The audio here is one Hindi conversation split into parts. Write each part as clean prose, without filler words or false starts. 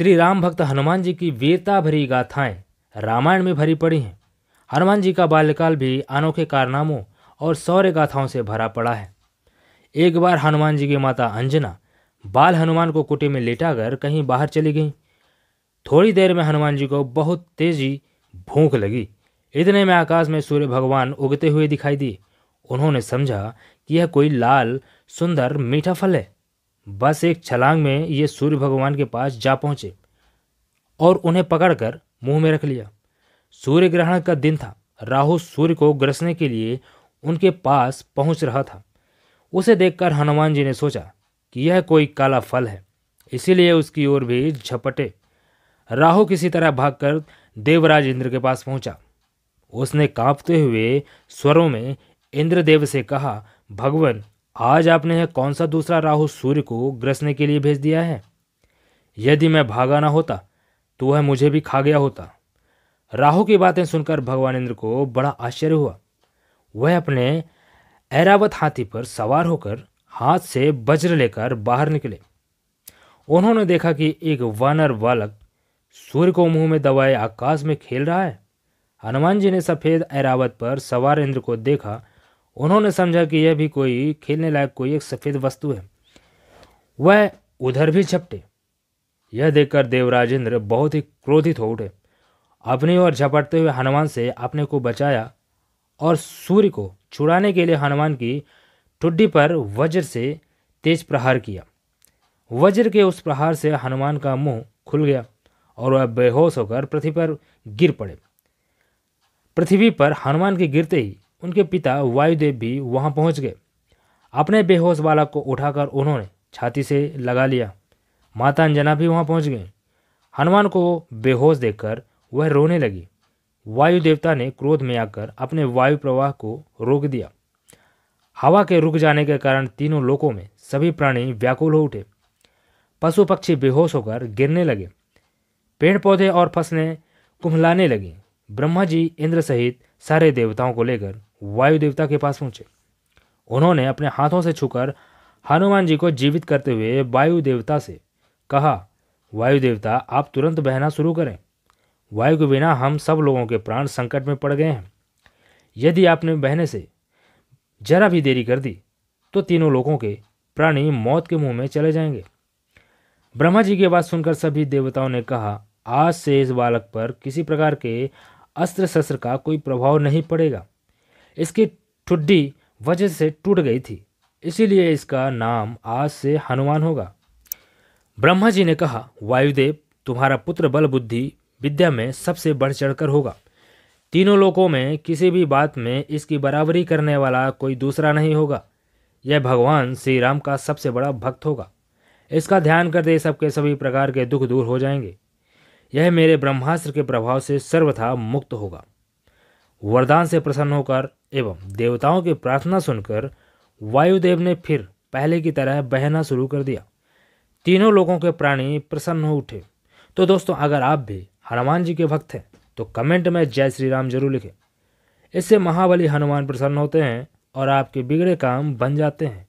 श्री राम भक्त हनुमान जी की वीरता भरी गाथाएं रामायण में भरी पड़ी हैं। हनुमान जी का बाल्यकाल भी अनोखे कारनामों और शौर्य गाथाओं से भरा पड़ा है। एक बार हनुमान जी की माता अंजना बाल हनुमान को कुटी में लेटाकर कहीं बाहर चली गई। थोड़ी देर में हनुमान जी को बहुत तेजी भूख लगी। इतने में आकाश में सूर्य भगवान उगते हुए दिखाई दिए। उन्होंने समझा कि यह कोई लाल सुंदर मीठा फल है। बस एक छलांग में ये सूर्य भगवान के पास जा पहुंचे और उन्हें पकड़कर मुंह में रख लिया। सूर्य ग्रहण का दिन था। राहु सूर्य को ग्रसने के लिए उनके पास पहुंच रहा था। उसे देखकर हनुमान जी ने सोचा कि यह कोई काला फल है, इसीलिए उसकी ओर भी झपटे। राहु किसी तरह भागकर देवराज इंद्र के पास पहुंचा। उसने कांपते हुए स्वरों में इंद्रदेव से कहा, भगवान, आज आपने यह कौन सा दूसरा राहु सूर्य को ग्रसने के लिए भेज दिया है? यदि मैं भागा ना होता तो वह मुझे भी खा गया होता। राहु की बातें सुनकर भगवान इंद्र को बड़ा आश्चर्य हुआ। वह अपने ऐरावत हाथी पर सवार होकर हाथ से वज्र लेकर बाहर निकले। उन्होंने देखा कि एक वानर बालक सूर्य को मुंह में दबाए आकाश में खेल रहा है। हनुमान जी ने सफेद ऐरावत पर सवार इंद्र को देखा। उन्होंने समझा कि यह भी कोई खेलने लायक कोई एक सफेद वस्तु है। वह उधर भी झपटे। यह देखकर देवराज इंद्र बहुत ही क्रोधित हो उठे। अपनी ओर झपटते हुए हनुमान से अपने को बचाया और सूर्य को छुड़ाने के लिए हनुमान की ठुड्डी पर वज्र से तेज प्रहार किया। वज्र के उस प्रहार से हनुमान का मुंह खुल गया और वह बेहोश होकर पृथ्वी पर गिर पड़े। पृथ्वी पर हनुमान के गिरते ही उनके पिता वायुदेव भी वहां पहुंच गए। अपने बेहोश बालक को उठाकर उन्होंने छाती से लगा लिया। माता अंजना भी वहां पहुंच गई। हनुमान को बेहोश देखकर वह रोने लगी। वायु देवता ने क्रोध में आकर अपने वायु प्रवाह को रोक दिया। हवा के रुक जाने के कारण तीनों लोकों में सभी प्राणी व्याकुल हो उठे। पशु पक्षी बेहोश होकर गिरने लगे। पेड़ पौधे और फसलें कुम्हलाने लगी। ब्रह्मा जी इंद्र सहित सारे देवताओं को लेकर वायु देवता के पास पहुंचे। उन्होंने अपने हाथों से छूकर हनुमान जी को जीवित करते हुए वायु देवता से कहा, वायु देवता, आप तुरंत बहना शुरू करें। वायु के बिना हम सब लोगों के प्राण संकट में पड़ गए हैं। यदि आपने बहने से जरा भी देरी कर दी तो तीनों लोगों के प्राणी मौत के मुंह में चले जाएंगे। ब्रह्मा जी की बात सुनकर सभी देवताओं ने कहा, आज से इस बालक पर किसी प्रकार के अस्त्र शस्त्र का कोई प्रभाव नहीं पड़ेगा। इसकी ठुड्डी वज्र से टूट गई थी, इसीलिए इसका नाम आज से हनुमान होगा। ब्रह्मा जी ने कहा, वायुदेव, तुम्हारा पुत्र बल बुद्धि विद्या में सबसे बढ़ चढ़कर होगा। तीनों लोकों में किसी भी बात में इसकी बराबरी करने वाला कोई दूसरा नहीं होगा। यह भगवान श्री राम का सबसे बड़ा भक्त होगा। इसका ध्यान करते सबके सभी प्रकार के दुख दूर हो जाएंगे। यह मेरे ब्रह्मास्त्र के प्रभाव से सर्वथा मुक्त होगा। वरदान से प्रसन्न होकर एवं देवताओं की प्रार्थना सुनकर वायुदेव ने फिर पहले की तरह बहना शुरू कर दिया। तीनों लोगों के प्राणी प्रसन्न हो उठे। तो दोस्तों, अगर आप भी हनुमान जी के भक्त हैं तो कमेंट में जय श्री राम जरूर लिखें। इससे महाबली हनुमान प्रसन्न होते हैं और आपके बिगड़े काम बन जाते हैं।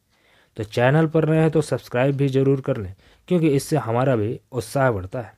तो चैनल पर नए हैं तो सब्सक्राइब भी जरूर कर लें, क्योंकि इससे हमारा भी उत्साह बढ़ता है।